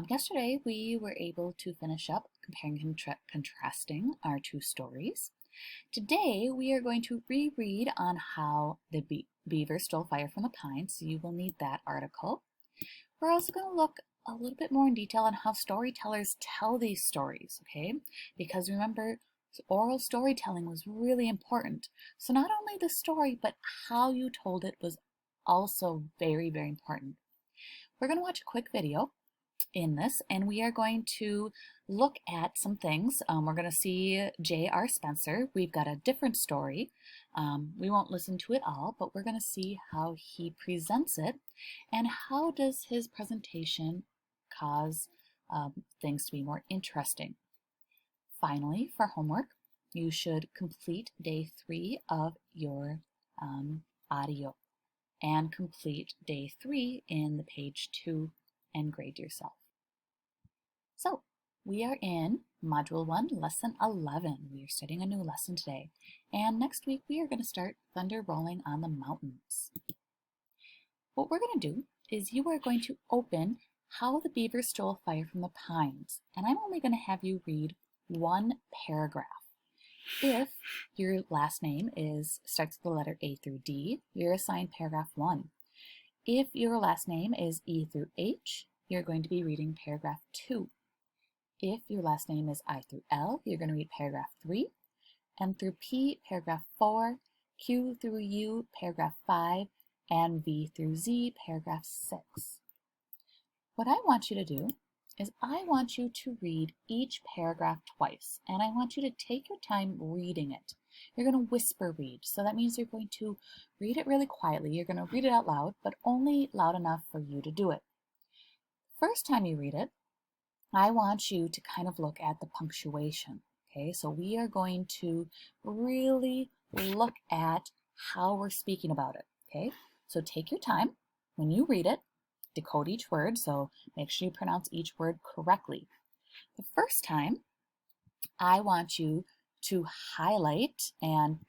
Yesterday, we were able to finish up comparing and contrasting our two stories. Today, we are going to reread on how the beaver stole fire from the pines, so you will need that article. We're also going to look a little bit more in detail on how storytellers tell these stories, okay? Because remember, oral storytelling was really important. So not only the story, but how you told it was also very, very important. We're going to watch a quick video in this, and we are going to look at some things. We're going to see J.R. Spencer. We've got a different story. We won't listen to it all, but we're going to see how he presents it and how does his presentation cause things to be more interesting. Finally, for homework, you should complete day 3 of your audio and complete day 3 in the page 2 and grade yourself. So we are in Module 1, Lesson 11. We are studying a new lesson today. And next week we are going to start Thunder Rolling on the Mountains. What we're going to do is you are going to open How the Beaver Stole Fire from the Pines. And I'm only going to have you read one paragraph. If your last name starts with the letter A through D, you're assigned paragraph 1. If your last name is E through H, you're going to be reading paragraph 2. If your last name is I through L, you're going to read paragraph 3, M through P, paragraph 4, Q through U, paragraph 5, and V through Z, paragraph 6. What I want you to do is I want you to read each paragraph twice, and I want you to take your time reading it. You're going to whisper read, so that means you're going to read it really quietly. You're going to read it out loud, but only loud enough for you to do it. First time you read it, I want you to kind of look at the punctuation. Okay, so we are going to really look at how we're speaking about it. Okay, so take your time when you read it, decode each word, so make sure you pronounce each word correctly. The first time, I want you to highlight, and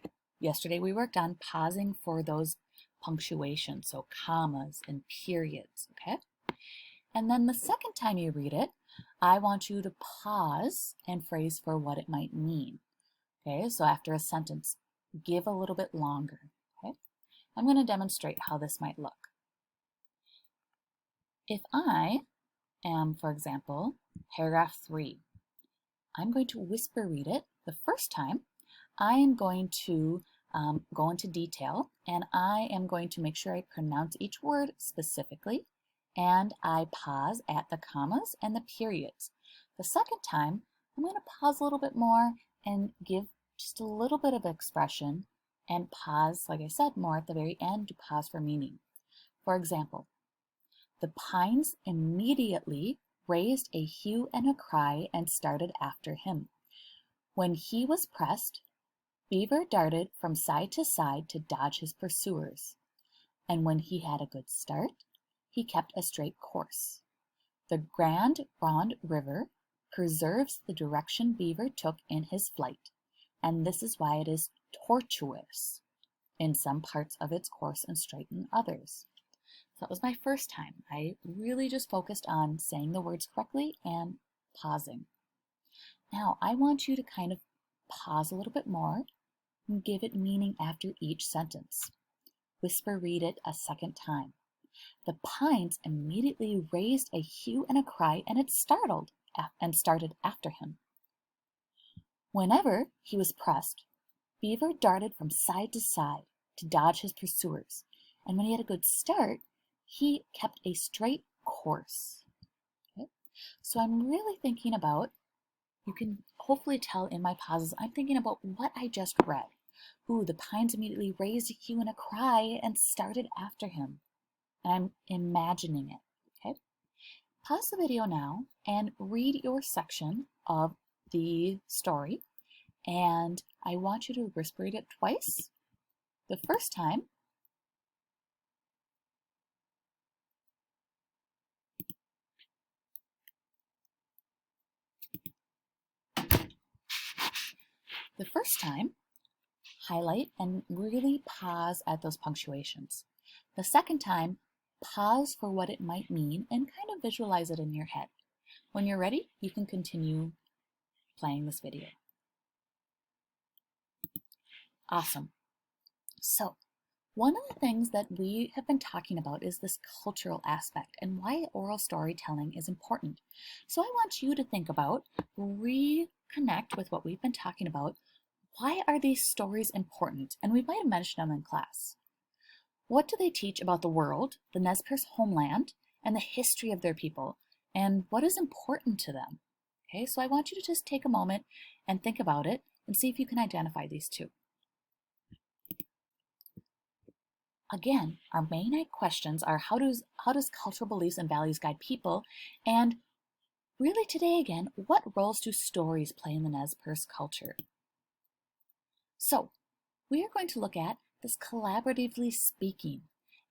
yesterday we worked on pausing for those punctuations, so commas and periods, okay? And then the second time you read it, I want you to pause and phrase for what it might mean. Okay, so after a sentence, give a little bit longer. Okay, I'm going to demonstrate how this might look. If I am, for example, paragraph 3, I'm going to whisper read it. The first time, I am going to go into detail, and I am going to make sure I pronounce each word specifically, and I pause at the commas and the periods. The second time, I'm going to pause a little bit more and give just a little bit of expression and pause, like I said, more at the very end to pause for meaning. For example, the pines immediately raised a hue and a cry and started after him. When he was pressed, Beaver darted from side to side to dodge his pursuers. And when he had a good start, he kept a straight course. The Grand Ronde River preserves the direction Beaver took in his flight, and this is why it is tortuous in some parts of its course and straight in others. So that was my first time. I really just focused on saying the words correctly and pausing. Now I want you to kind of pause a little bit more and give it meaning after each sentence. Whisper read it a second time. The pines immediately raised a hue and a cry, and it started after him. Whenever he was pressed, Beaver darted from side to side to dodge his pursuers, and when he had a good start, he kept a straight course. Okay? So I'm really thinking about, you can hopefully tell in my pauses, I'm thinking about what I just read. Ooh, the pines immediately raised a hue and a cry and started after him. And I'm imagining it, okay? Pause the video now and read your section of the story, and I want you to whisper read it twice. The first time, highlight and really pause at those punctuations. The second time, pause for what it might mean and kind of visualize it in your head. When you're ready, you can continue playing this video. Awesome. So, one of the things that we have been talking about is this cultural aspect and why oral storytelling is important. So I want you to think about, reconnect with what we've been talking about. Why are these stories important? And we might have mentioned them in class. What do they teach about the world, the Nez Perce homeland, and the history of their people? And what is important to them? Okay, so I want you to just take a moment and think about it and see if you can identify these two. Again, our main questions are how does cultural beliefs and values guide people? And really today again, what roles do stories play in the Nez Perce culture? So we are going to look at this collaboratively speaking.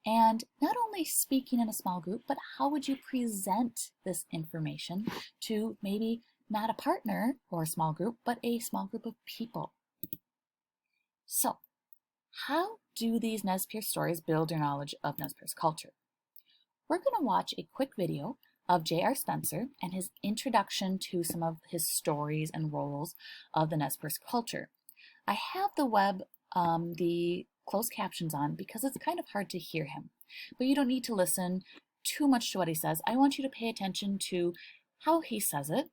And not only speaking in a small group, but how would you present this information to maybe not a partner or a small group, but a small group of people? So how do these Nez Perce stories build your knowledge of Nez Perce culture? We're going to watch a quick video of J.R. Spencer and his introduction to some of his stories and roles of the Nez Perce culture. I have the closed captions on because it's kind of hard to hear him, but you don't need to listen too much to what he says. I want you to pay attention to how he says it,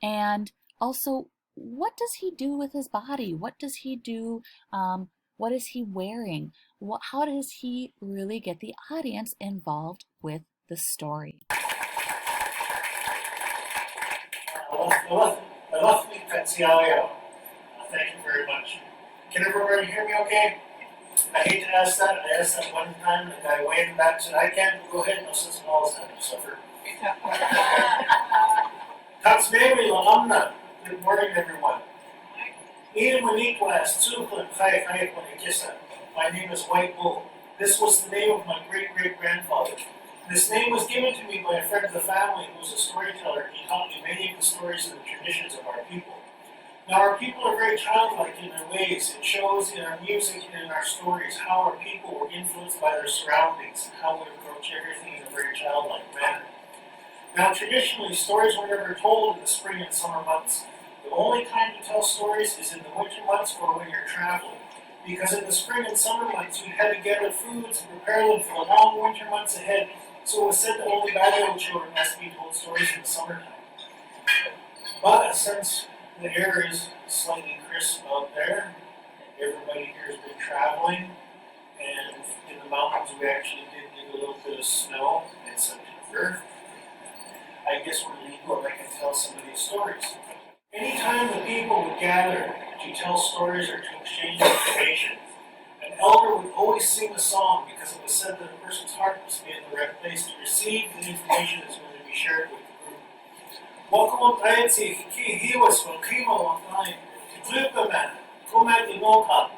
and also what does he do with his body? What does he do? What is he wearing? How does he really get the audience involved with the story? Thank you very much. Can everybody hear me okay? I hate to ask that. I asked that one time, and the guy way in the back said, I can't. Go ahead, no sense in all this time you suffer. Good morning, everyone. My name is White Bull. This was the name of my great-great-grandfather. This name was given to me by a friend of the family who was a storyteller. He taught me many of the stories and the traditions of our people. Now, our people are very childlike in their ways. It shows in our music and in our stories how our people were influenced by their surroundings and how we approach everything in a very childlike manner. Now, traditionally, stories were never told in the spring and summer months. The only time to tell stories is in the winter months or when you're traveling. Because in the spring and summer months, you had to gather foods and prepare them for the long winter months ahead, so it was said that only bad children must be told stories in the summertime. But since the air is slightly crisp out there, everybody here has been traveling, and in the mountains we actually did get a little bit of snow in September. I guess we're legal and I can tell some of these stories. Anytime the people would gather to tell stories or to exchange information, an elder would always sing a song because it was said that a person's heart must be in the right place to receive the information that's going to be shared with the group. Welcome to Hiwas from Kimo online, to Klupaman, Kumati Moka,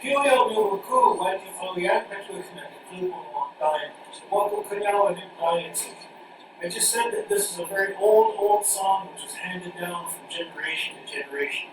Pio Nuku, Wati Folian Petrusna, Klupa online, Wako Kunyawa Nick. I just said that this is a very old song which was handed down from generation to generation.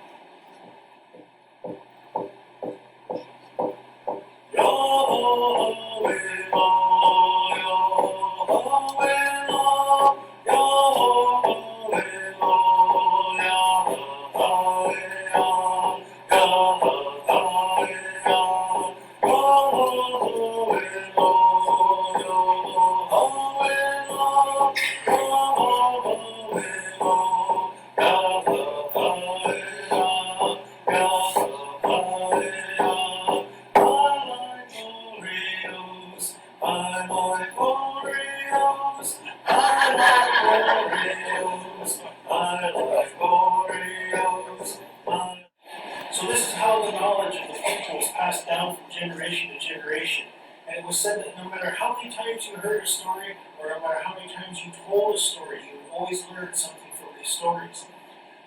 So this is how the knowledge of the people was passed down from generation to generation. And it was said that no matter how many times you heard a story, or no matter how many times you told a story, you would always learn something from these stories.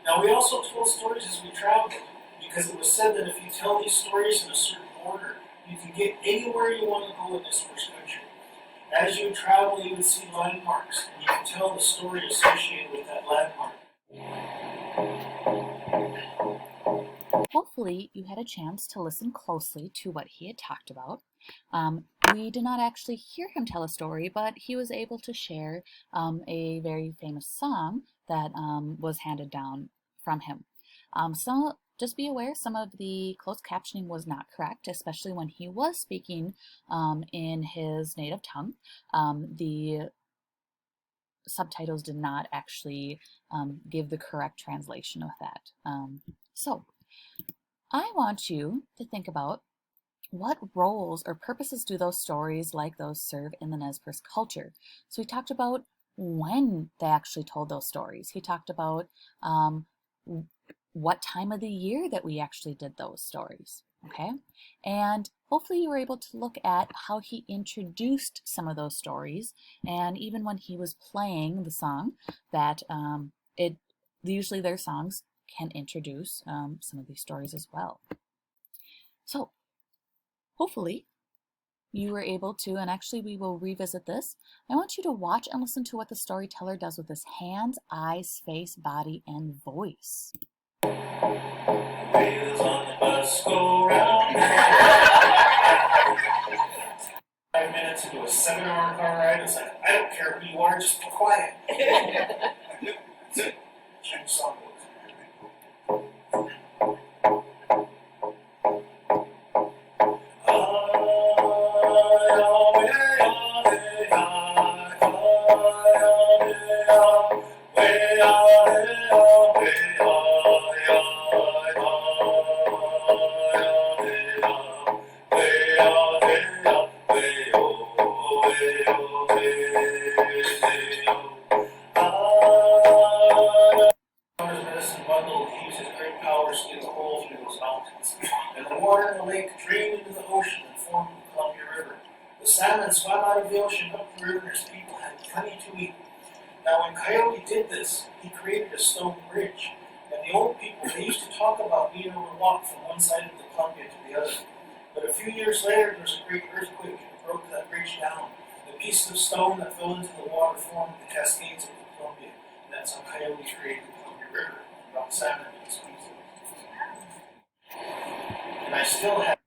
Now, we also told stories as we traveled, because it was said that if you tell these stories in a certain order, you can get anywhere you want to go in this first country. As you travel, you would see landmarks, and you can tell the story associated with that landmark. Hopefully you had a chance to listen closely to what he had talked about. we did not actually hear him tell a story, but he was able to share a very famous song that was handed down from him. Just be aware, some of the closed captioning was not correct, especially when he was speaking in his native tongue. The subtitles did not actually give the correct translation of that. So I want you to think about what roles or purposes do those stories like those serve in the Nez Perce culture. So we talked about when they actually told those stories. He talked about what time of the year that we actually did those stories, okay? And hopefully you were able to look at how he introduced some of those stories, and even when he was playing the song, that usually their songs can introduce some of these stories as well. So hopefully you were able to, and actually we will revisit this. I want you to watch and listen to what the storyteller does with his hands, eyes, face, body, and voice. Wheels on the bus go round. 5 minutes into a 7-hour car ride, it's like, I don't care who you are, just be quiet. Change song goes. Medicine bundle, he used his great powers to get the hole through those mountains. And the water in the lake drained into the ocean and formed the Columbia River. The salmon swam out of the ocean up the river and his people had plenty to eat. Now when Coyote did this, he created a stone bridge. And the old people, they used to talk about being able to walk from one side of the Columbia to the other. But a few years later, there was a great earthquake and broke that bridge down. The pieces of stone that fell into the water formed the Cascades of the Columbia. And that's how Coyote created the Columbia River and brought salmon to the species. And I still have.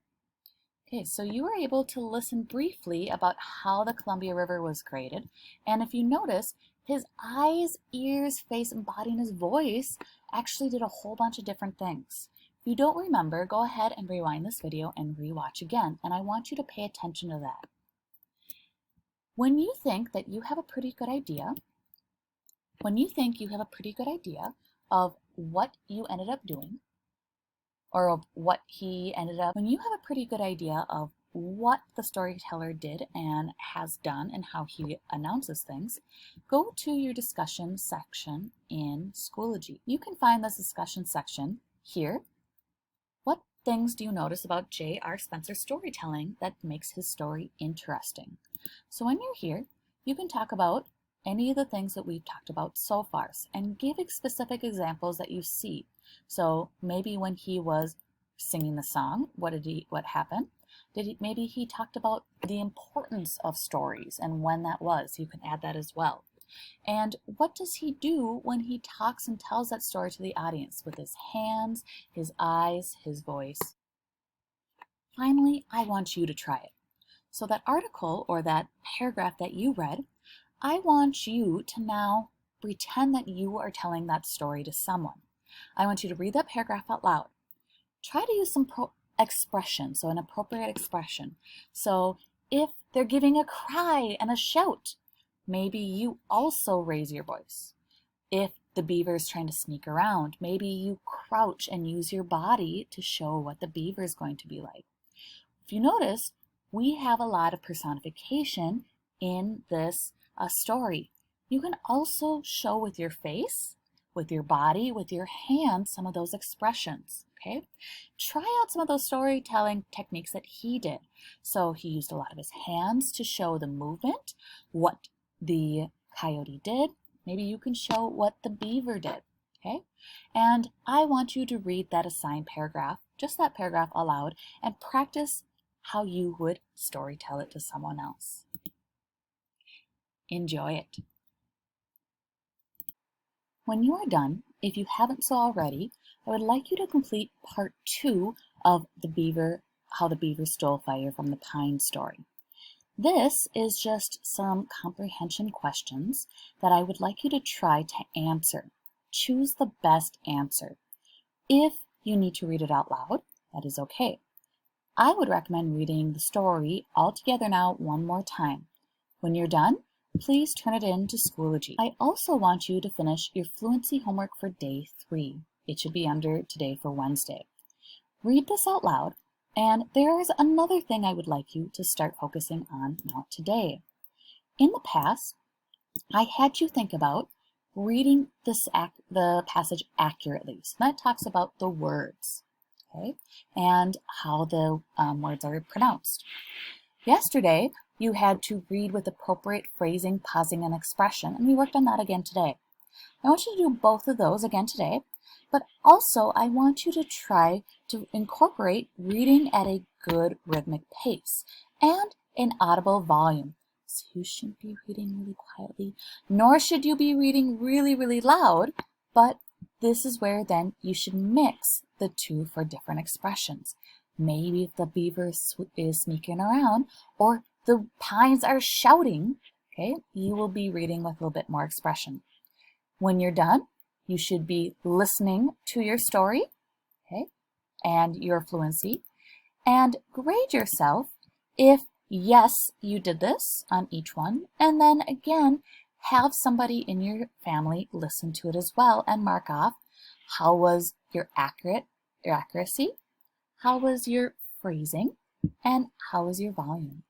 Okay, so you were able to listen briefly about how the Columbia River was created. And if you notice, his eyes, ears, face, and body, and his voice actually did a whole bunch of different things. If you don't remember, go ahead and rewind this video and rewatch again. And I want you to pay attention to that. When you think that you have a pretty good idea, of what you ended up doing, or of what he ended up, when you have a pretty good idea of what the storyteller did and has done and how he announces things, go to your discussion section in Schoology. You can find this discussion section here. What things do you notice about J.R. Spencer's storytelling that makes his story interesting? So when you're here, you can talk about any of the things that we've talked about so far and give specific examples that you see. So maybe when he was singing the song, what happened? Maybe he talked about the importance of stories and when that was. You can add that as well. And what does he do when he talks and tells that story to the audience with his hands, his eyes, his voice? Finally, I want you to try it. So that article or that paragraph that you read, I want you to now pretend that you are telling that story to someone. I want you to read that paragraph out loud. Try to use some expression, so an appropriate expression. So if they're giving a cry and a shout, maybe you also raise your voice. If the beaver is trying to sneak around, maybe you crouch and use your body to show what the beaver is going to be like. If you notice, we have a lot of personification in this story. You can also show with your face, with your body, with your hands, some of those expressions, okay? Try out some of those storytelling techniques that he did. So he used a lot of his hands to show the movement, what the coyote did. Maybe you can show what the beaver did, okay? And I want you to read that assigned paragraph, just that paragraph aloud, and practice how you would storytell it to someone else. Enjoy it. When you are done, if you haven't so already, I would like you to complete part 2 of how the beaver stole fire from the pine story. This is just some comprehension questions that I would like you to try to answer. Choose the best answer. If you need to read it out loud, that is okay. I would recommend reading the story all together now one more time. When you're done, please turn it in to Schoology. I also want you to finish your fluency homework for day 3. It should be under today for Wednesday. Read this out loud, and there is another thing I would like you to start focusing on now today. In the past, I had you think about reading the passage accurately. So that talks about the words, okay, and how the words are pronounced. Yesterday, you had to read with appropriate phrasing, pausing, and expression, and we worked on that again today. I want you to do both of those again today, but also I want you to try to incorporate reading at a good rhythmic pace and an audible volume. So you shouldn't be reading really quietly, nor should you be reading really, really loud, but this is where then you should mix the two for different expressions. Maybe if the beaver is sneaking around or the pines are shouting, okay, you will be reading with a little bit more expression. When you're done, you should be listening to your story, okay, and your fluency, and grade yourself if yes, you did this on each one, and then again, have somebody in your family listen to it as well and mark off how was your accuracy, how was your phrasing, and how was your volume.